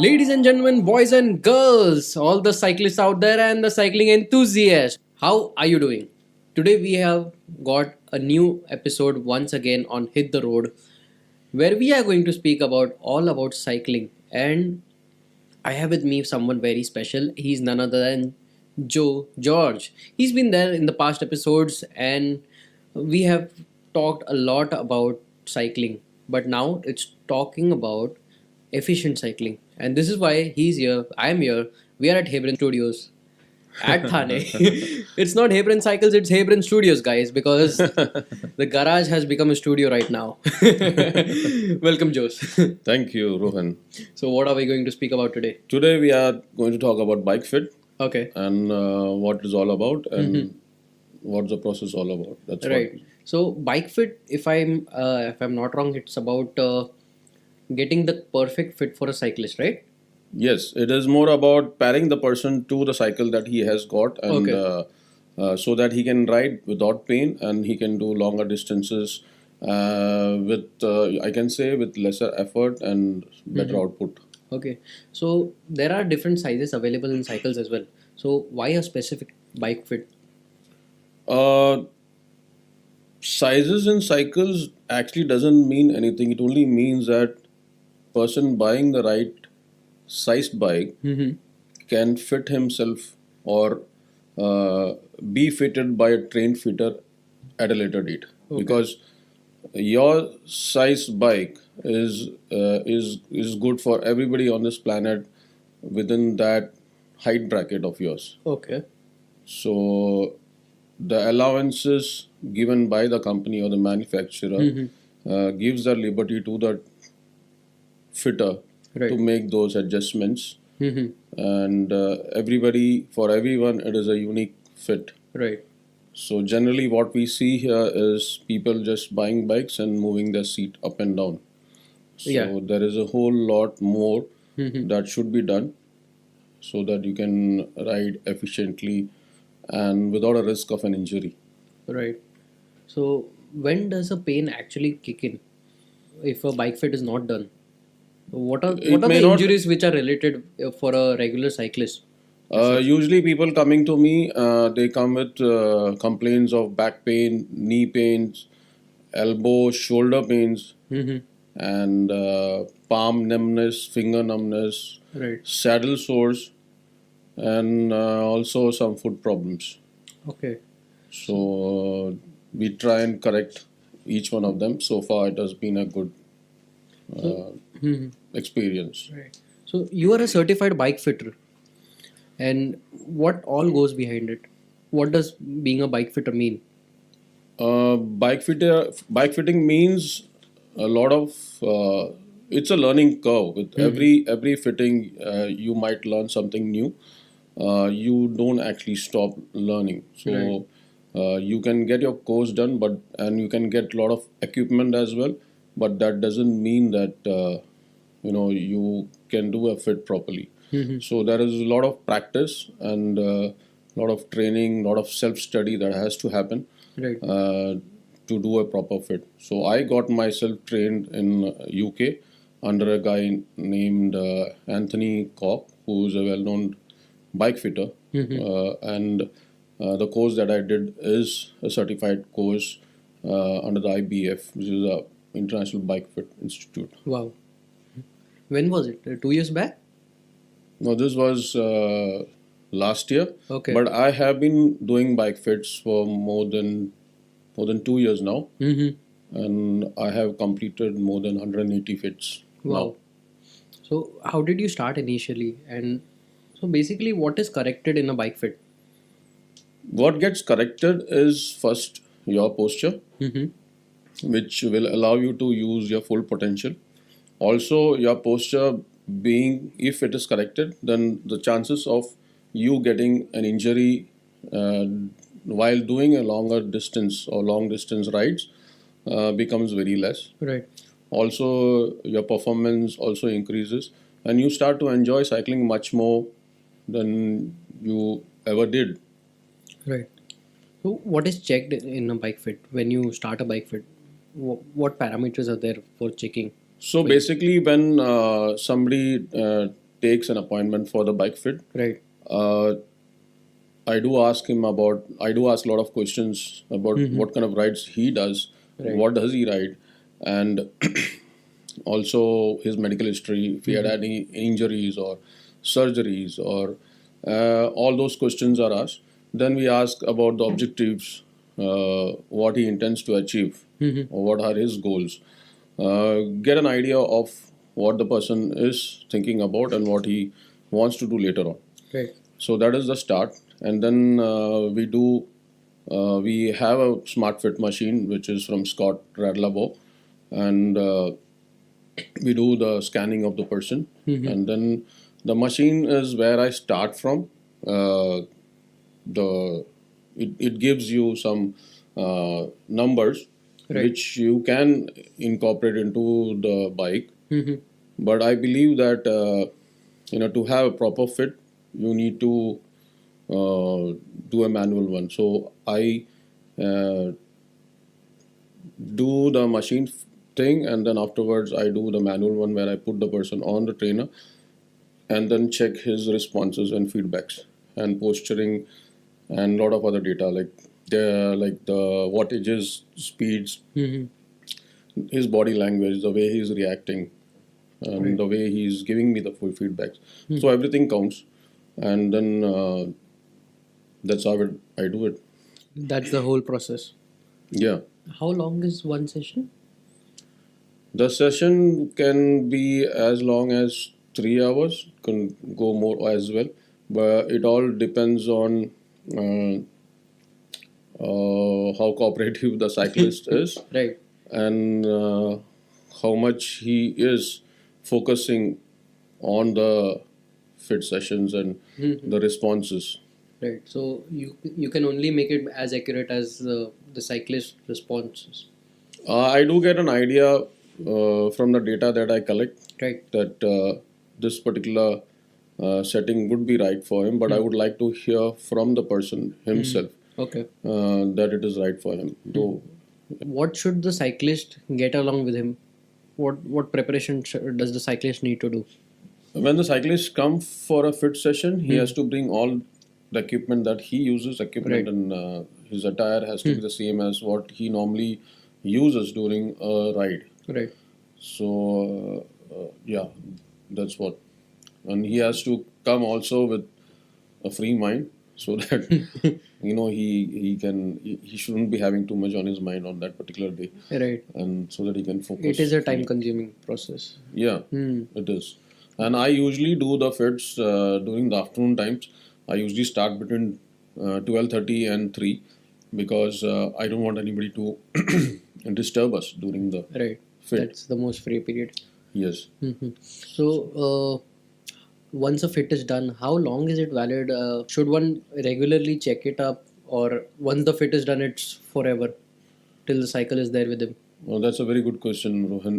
Ladies and gentlemen, boys and girls, all the cyclists out there and the cycling enthusiasts, how are you doing? Today we have got a new episode once again on Hit the Road where we are going to speak about all about cycling, and I have with me someone very special. He's none other than Joe George. He's been there in the past episodes and we have talked a lot about cycling, but now it's talking about efficient cycling. And this is why he's here. I'm here. We are at Haybren Studios at Thane. It's not Haybren Cycles, it's Haybren Studios, guys, because the garage has become a studio right now. Welcome, Jose. Thank you, Rohan. So, what are we going to speak about today? Today we are going to talk about BikeFit Okay. and what it's all about and what's the process all about. That's Right. So BikeFit, if I'm not wrong, it's about getting the perfect fit for a cyclist, right? Yes, it is more about pairing the person to the cycle that he has got, and so that he can ride without pain and he can do longer distances with I can say with lesser effort and better output. Okay. So there are different sizes available in cycles as well. So why a specific BikeFit? Uh, Sizes in cycles actually doesn't mean anything. It only means that person buying the right sized bike can fit himself or be fitted by a trained fitter at a later date. Because your size bike is good for everybody on this planet within that height bracket of yours. Okay. So the allowances given by the company or the manufacturer gives the liberty to the fitter Right. to make those adjustments, Mm-hmm. and for everyone it is a unique fit. Right. So generally what we see here is people just buying bikes and moving their seat up and down. So Yeah. there is a whole lot more Mm-hmm. that should be done so that you can ride efficiently and without a risk of an injury. Right. So when does a pain actually kick in if a BikeFit is not done? What are It what are may the not. injuries which are related for a regular cyclist? Usually, people coming to me, they come with complaints of back pain, knee pains, elbow, shoulder pains, Mm-hmm. and palm numbness, finger numbness, Right. saddle sores, and also some foot problems. Okay. So we try and correct each one of them. So far, it has been a good experience. Right. So you are a certified bike fitter, and what all goes behind it? What does being a bike fitter mean? Bike fitting means a lot of. It's a learning curve. With every fitting, you might learn something new. You don't actually stop learning. So you can get your course done, and you can get a lot of equipment as well. But that doesn't mean that you can do a fit properly. So there is a lot of practice and a lot of training, a lot of self study that has to happen Right. to do a proper fit. So I got myself trained in UK under a guy named Anthony Kopp, who is a well-known bike fitter, and the course that I did is a certified course under the IBF, which is the International Bike Fit Institute. Wow. When was it? 2 years back? Now this was last year, Okay. but I have been doing bike fits for more than 2 years now, Mm-hmm. and I have completed more than 180 fits. Wow. So how did you start initially? And so basically, what is corrected in a bike fit? What gets corrected is first your posture, which will allow you to use your full potential. Also, your posture being, if it is corrected, then the chances of you getting an injury while doing a longer distance or long distance rides becomes very less. Right. Also, your performance also increases, and you start to enjoy cycling much more than you ever did. Right. So what is checked in a bike fit when you start a bike fit? What parameters are there for checking? So basically, when somebody takes an appointment for the BikeFit, Right. I do ask a lot of questions about what kind of rides he does, Right. what does he ride, and also his medical history, if he had any injuries or surgeries, or all those questions are asked. Then we ask about the objectives, what he intends to achieve, or what are his goals. Get an idea of what the person is thinking about and what he wants to do later on. Right. So that is the start, and then we have a smart fit machine which is from Scott Radlabo, and we do the scanning of the person, and then the machine is where I start from. It gives you some numbers which you can incorporate into the bike, but I believe that to have a proper fit, you need to do a manual one. So I do the machine thing, and then afterwards I do the manual one where I put the person on the trainer and then check his responses and feedbacks and posturing and a lot of other data like the wattages, speeds, his body language, the way he's reacting, and the way he's giving me the full feedbacks. So everything counts, and then that's how I do it. That's the whole process. Yeah. How long is one session? The session can be as long as 3 hours, can go more as well, but it all depends on how cooperative the cyclist is, Right. and how much he is focusing on the fit sessions and the responses. Right. So you can only make it as accurate as the cyclist responses. I do get an idea from the data that I collect Right. that this particular setting would be right for him, but I would like to hear from the person himself Okay. that it is right for him. Though, What should the cyclist get along with him? What preparation does the cyclist need to do? when the cyclist come for a fit session, he has to bring all the equipment that he uses, Right. and his attire has to be the same as what he normally uses during a ride. Right. So yeah, that's what. And he has to come also with a free mind, so that he shouldn't be having too much on his mind on that particular day, Right. and so that he can focus. It is a time-consuming process. Yeah, it is. And I usually do the fits during the afternoon times. I usually start between 12:30 and 3, because I don't want anybody to disturb us during the Right. fit. That's the most free period. Yes. So once a fit is done, how long is it valid? Should one regularly check it up, or once the fit is done, it's forever till the cycle is there with him? Well, that's a very good question, Rohan.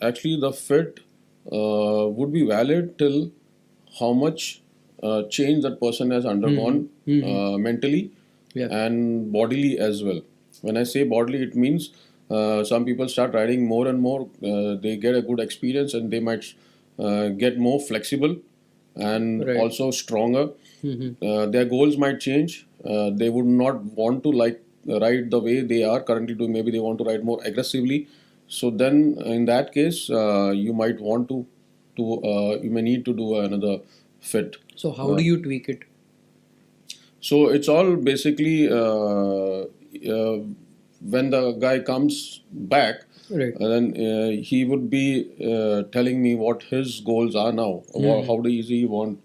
Actually, the fit would be valid till how much change that person has undergone mentally Yeah. and bodily as well. When I say bodily, it means some people start riding more and more. They get a good experience, and they might get more flexible and Right. also stronger. Their goals might change. They would not want to ride the way they are currently doing. Maybe they want to ride more aggressively. So then, in that case, you might want to you may need to do another fit. So how do you tweak it? So it's all basically when the guy comes back, Right. then he would be telling me what his goals are now, or how does he want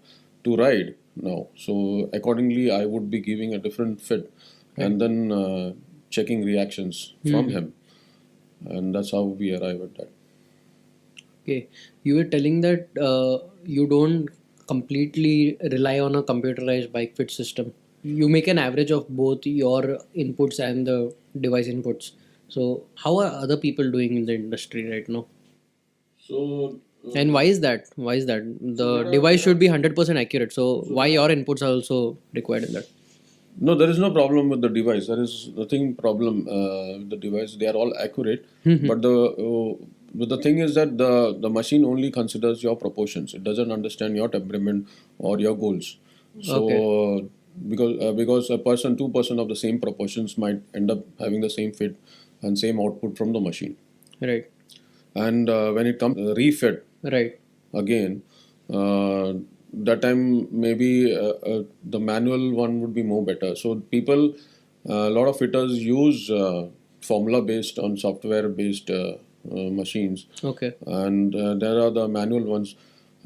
to ride now. So accordingly, I would be giving a different fit, and then checking reactions from him, and that's how we arrive at that. Okay. You were telling that you don't completely rely on a computerized bike fit system. You make an average of both your inputs and the device inputs. So how are other people doing in the industry right now? So And why is that? Why is that? The device should be 100% accurate. So why your inputs are also required in that? no, there is no problem with the device. There is nothing problem with the device. They are all accurate. But but the thing is that the machine only considers your proportions. It doesn't understand your temperament or your goals. So because a person, two-person of the same proportions might end up having the same fit and same output from the machine. Right. And when it comes refit Right. again, that time maybe the manual one would be more better. So people, a lot of fitters use formula based on software based machines, Okay. and there are the manual ones.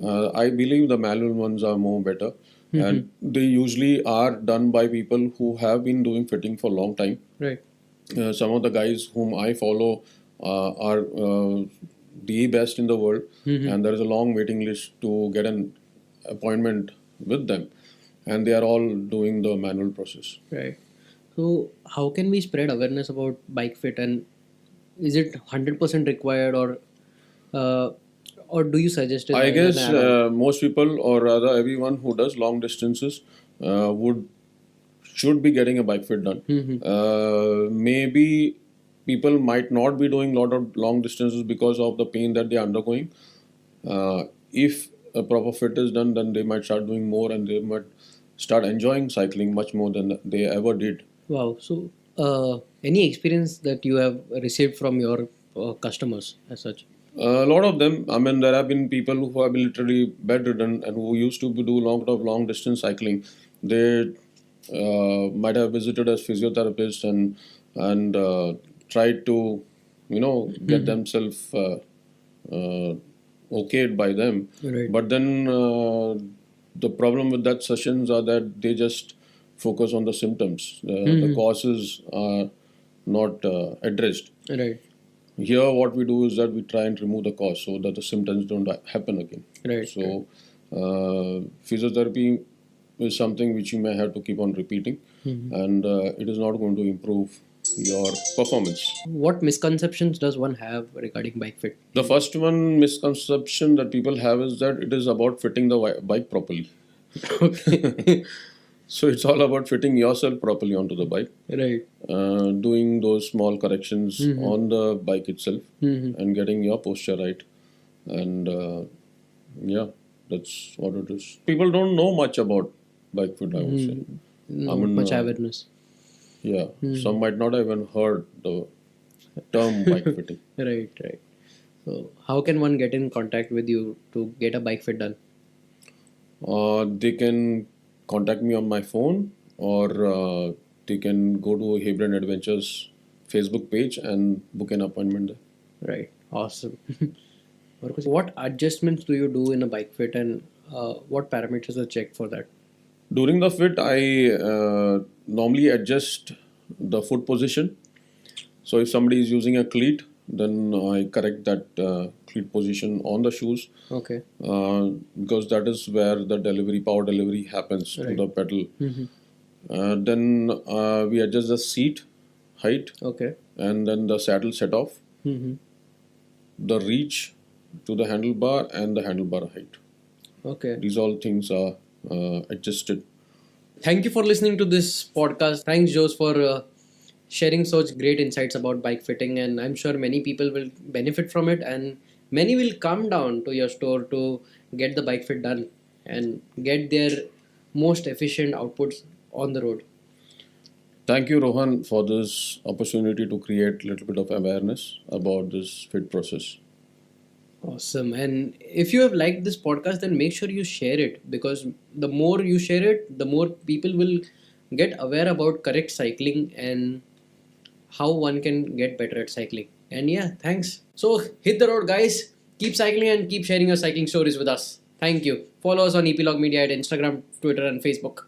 I believe the manual ones are more better, and they usually are done by people who have been doing fitting for a long time. Right. Some of the guys whom I follow are the best in the world, and there is a long waiting list to get an appointment with them, and they are all doing the manual process. Right. So how can we spread awareness about BikeFit, and is it 100% required, or do you suggest it I as guess an add-on? most people, or rather everyone who does long distances, would should be getting a bike fit done. Maybe people might not be doing lot of long distances because of the pain that they are undergoing. If a proper fit is done, then they might start doing more, and they might start enjoying cycling much more than they ever did. Wow. So any experience that you have received from your customers as such? A lot of them, I mean, there have been people who have been literally bedridden and who used to do lot of long distance cycling. They might have visited as physiotherapists and tried to, get themselves okayed by them. Right. But then the problem with that sessions are that they just focus on the symptoms. The causes are not addressed. Right. Here, what we do is that we try and remove the cause so that the symptoms don't happen again. Right. So, physiotherapy is something which you may have to keep on repeating, and it is not going to improve your performance. What misconceptions does one have regarding BikeFit? The first one misconception that people have is that it is about fitting the bike properly. Okay. So it's all about fitting yourself properly onto the bike, Right. doing those small corrections on the bike itself, and getting your posture right. And yeah, that's what it is. People don't know much about bike fit, I would say. Not much awareness. Yeah, some might not have even heard the term bike fitting. Right. Right. So how can one get in contact with you to get a BikeFit done? They can contact me on my phone, or they can go to Haybren Adventures Facebook page and book an appointment there. Right. Awesome. What adjustments do you do in a BikeFit, and what parameters are checked for that? During the fit, I normally adjust the foot position. So if somebody is using a cleat, then I correct that cleat position on the shoes, Okay. because that is where the power delivery happens to the pedal. Then we adjust the seat height, Okay. and then the saddle set off, the reach to the handlebar, and the handlebar height. Okay. These all things are adjusted. Thank you for listening to this podcast. Thanks, Jose, for sharing such great insights about bike fitting, and I'm sure many people will benefit from it, and many will come down to your store to get the bike fit done and get their most efficient outputs on the road. Thank you, Rohan, for this opportunity to create a little bit of awareness about this fit process. Awesome. And if you have liked this podcast, then make sure you share it, because the more you share it, the more people will get aware about correct cycling and how one can get better at cycling. And yeah, thanks. So hit the road, guys. Keep cycling and keep sharing your cycling stories with us. Thank you. Follow us on Ep.Log Media at Instagram, Twitter, and Facebook.